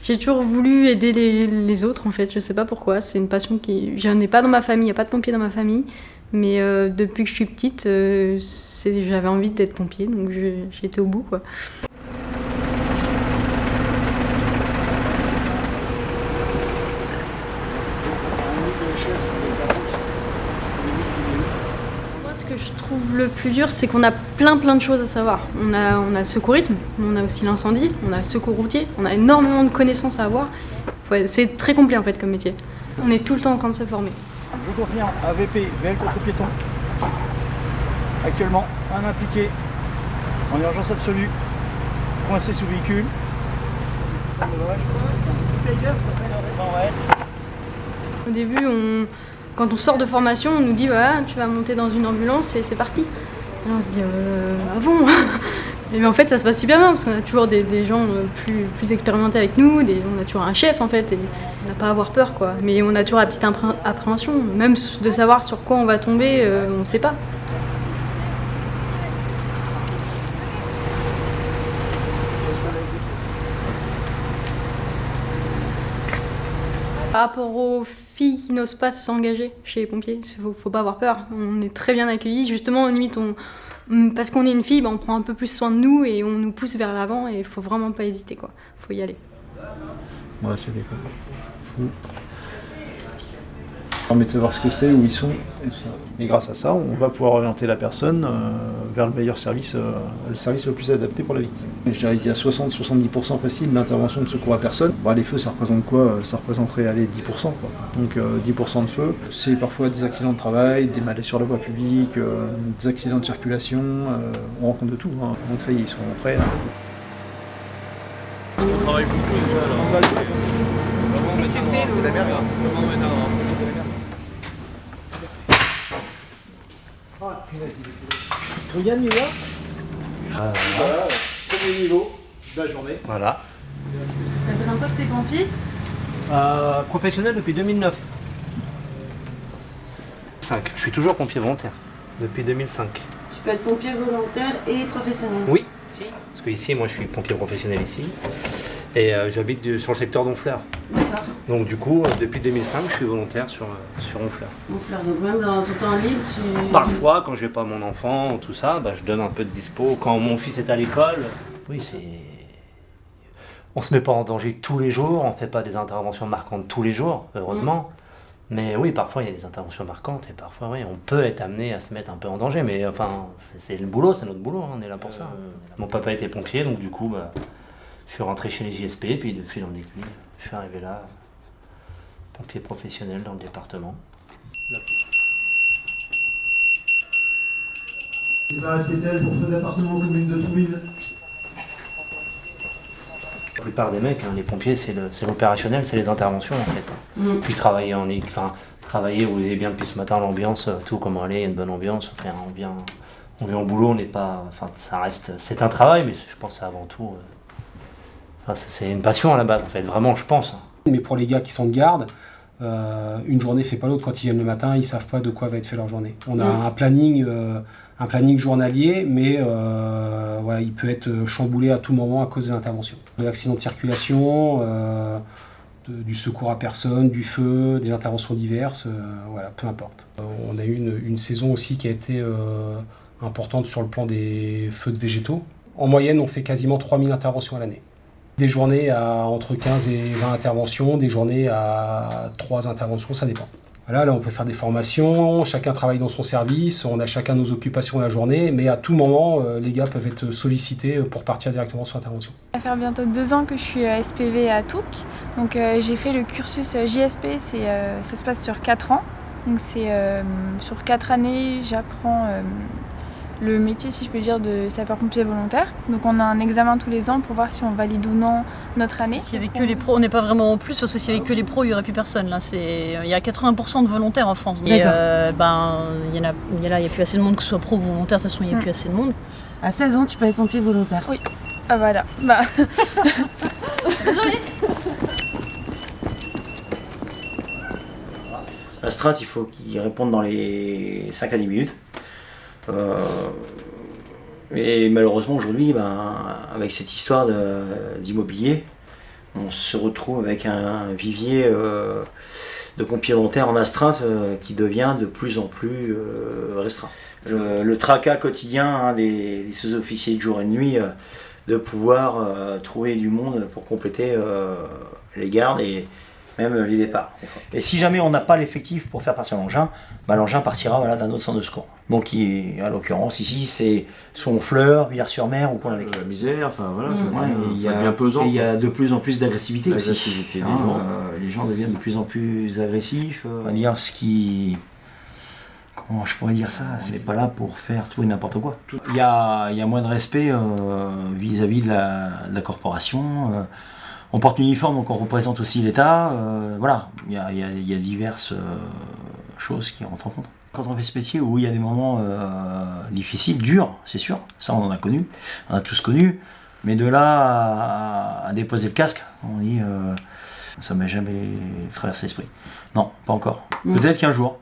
J'ai toujours voulu aider les autres en fait, je sais pas pourquoi, c'est une passion qui... J'en ai pas dans ma famille, il n'y a pas de pompiers dans ma famille, mais depuis que je suis petite, j'avais envie d'être pompier, donc j'ai été au bout quoi. Ce que je trouve le plus dur, c'est qu'on a plein de choses à savoir. On a le secourisme, on a aussi l'incendie, on a le secours routier, on a énormément de connaissances à avoir. C'est très complet en fait comme métier. On est tout le temps en train de se former. Je confirme, AVP, VL contre piéton. Actuellement, un impliqué en urgence absolue, coincé sous véhicule. Au début, quand on sort de formation, on nous dit voilà, tu vas monter dans une ambulance et c'est parti. Et on se dit ah bon. Et mais en fait, ça se passe super bien parce qu'on a toujours des gens plus expérimentés avec nous, on a toujours un chef en fait, et on n'a pas à avoir peur quoi. Mais on a toujours la petite appréhension, même de savoir sur quoi on va tomber, on ne sait pas. Par rapport aux filles qui n'osent pas s'engager chez les pompiers, faut pas avoir peur. On est très bien accueillis. Justement, limite, parce qu'on est une fille, on prend un peu plus soin de nous et on nous pousse vers l'avant et il faut vraiment pas hésiter, quoi. Faut y aller. Ouais, c'est des fou. On permet de savoir ce que c'est, où ils sont, et tout ça. Et grâce à ça, on va pouvoir orienter la personne vers le meilleur service, le service le plus adapté pour la victime. Je dirais qu'il y a 60-70% facile d'intervention de secours à personne. Les feux, ça représente quoi? Ça représenterait 10%. Quoi. Donc 10% de feux, c'est parfois des accidents de travail, des malaises sur la voie publique, des accidents de circulation, on rencontre de tout. Hein. Donc ça y est, ils sont prêts. On travaille beaucoup déjà là. Comment mettre un drap? Comment mettre un drap? Regarde niveau. Voilà, premier niveau de la journée. Voilà. Ça fait longtemps que t'es pompier? Professionnel depuis 2009. Je suis toujours pompier volontaire depuis 2005. Tu peux être pompier volontaire et professionnel. Oui, parce que ici, moi je suis pompier professionnel ici. Et j'habite sur le secteur d'Honfleur. D'accord. Donc du coup, depuis 2005, je suis volontaire sur Honfleur. Honfleur, donc même dans ton temps libre, tu... Parfois, quand j'ai pas mon enfant, tout ça, je donne un peu de dispo. Quand mon fils est à l'école, oui, on se met pas en danger tous les jours, on fait pas des interventions marquantes tous les jours, heureusement. Mais oui, parfois il y a des interventions marquantes et parfois oui, on peut être amené à se mettre un peu en danger. Mais enfin, c'est le boulot, c'est notre boulot, on est là pour ça. Mon papa était pompier, donc du coup, je suis rentré chez les JSP, puis de fil en aiguille, je suis arrivé là, pompier professionnel dans le département. Débarrage pétale pour feu d'appartement commune de Trouville. La plupart des mecs, les pompiers, c'est l'opérationnel, c'est les interventions en fait. Puis travailler vous avez bien depuis ce matin l'ambiance, tout comment aller, il y a une bonne ambiance, on vient au boulot, on n'est pas, ça reste, c'est un travail, mais je pense que c'est avant tout, c'est une passion à la base en fait, vraiment je pense. Mais pour les gars qui sont de garde, une journée fait pas l'autre. Quand ils viennent le matin, ils savent pas de quoi va être fait leur journée. On a un planning journalier, mais voilà, il peut être chamboulé à tout moment à cause des interventions. De l'accident de circulation, du secours à personne, du feu, des interventions diverses, voilà, peu importe. On a eu une saison aussi qui a été importante sur le plan des feux de végétaux. En moyenne, on fait quasiment 3000 interventions à l'année. Des journées à entre 15 et 20 interventions, des journées à 3 interventions, ça dépend. Voilà, là on peut faire des formations, chacun travaille dans son service, on a chacun nos occupations la journée, mais à tout moment, les gars peuvent être sollicités pour partir directement sur l'intervention. Ça fait bientôt 2 ans que je suis SPV à Touques, donc j'ai fait le cursus JSP, ça se passe sur 4 ans. Donc c'est sur 4 années, j'apprends le métier, si je peux dire, de sapeur-pompier volontaire. Donc on a un examen tous les ans pour voir si on valide ou non notre année. S'il n'y avait que les pros, on n'est pas vraiment en plus, parce que s'il n'y avait que les pros, il n'y aurait plus personne. Là, il y a 80% de volontaires en France. Et il n'y a plus assez de monde, que ce soit pro ou volontaire, de toute façon, il n'y a plus assez de monde. À 16 ans, tu peux être pompier volontaire. Oui. Ah voilà. Désolée. La strat, il faut qu'ils répondent dans les 5 à 10 minutes. Et malheureusement aujourd'hui, avec cette histoire d'immobilier, on se retrouve avec un vivier de pompiers volontaires en astreinte qui devient de plus en plus restreint. Le tracas quotidien des sous-officiers de jour et de nuit, de pouvoir trouver du monde pour compléter les gardes et même les départs. Et si jamais on n'a pas l'effectif pour faire partir l'engin, l'engin partira d'un autre centre de secours. Donc à l'occurrence ici c'est Honfleur, Villars-sur-Mer ou Pont-l'Évêque. La misère, enfin voilà, ça devient pesant. Et il y a de plus en plus d'agressivité aussi. L'agressivité des gens. gens. Les gens deviennent de plus en plus agressifs. On va dire ce qui... Comment je pourrais dire ça? C'est pas là pour faire tout et n'importe quoi. Il y a moins de respect vis-à-vis de la corporation. On porte l'uniforme, donc on représente aussi l'État. Voilà, il y a diverses choses qui rentrent en compte. Quand on fait ce métier où il y a des moments difficiles, durs, c'est sûr, ça on en a connu, on a tous connu, mais de là à déposer le casque, on dit ça m'est jamais traversé l'esprit. Non, pas encore. Peut-être qu'un jour.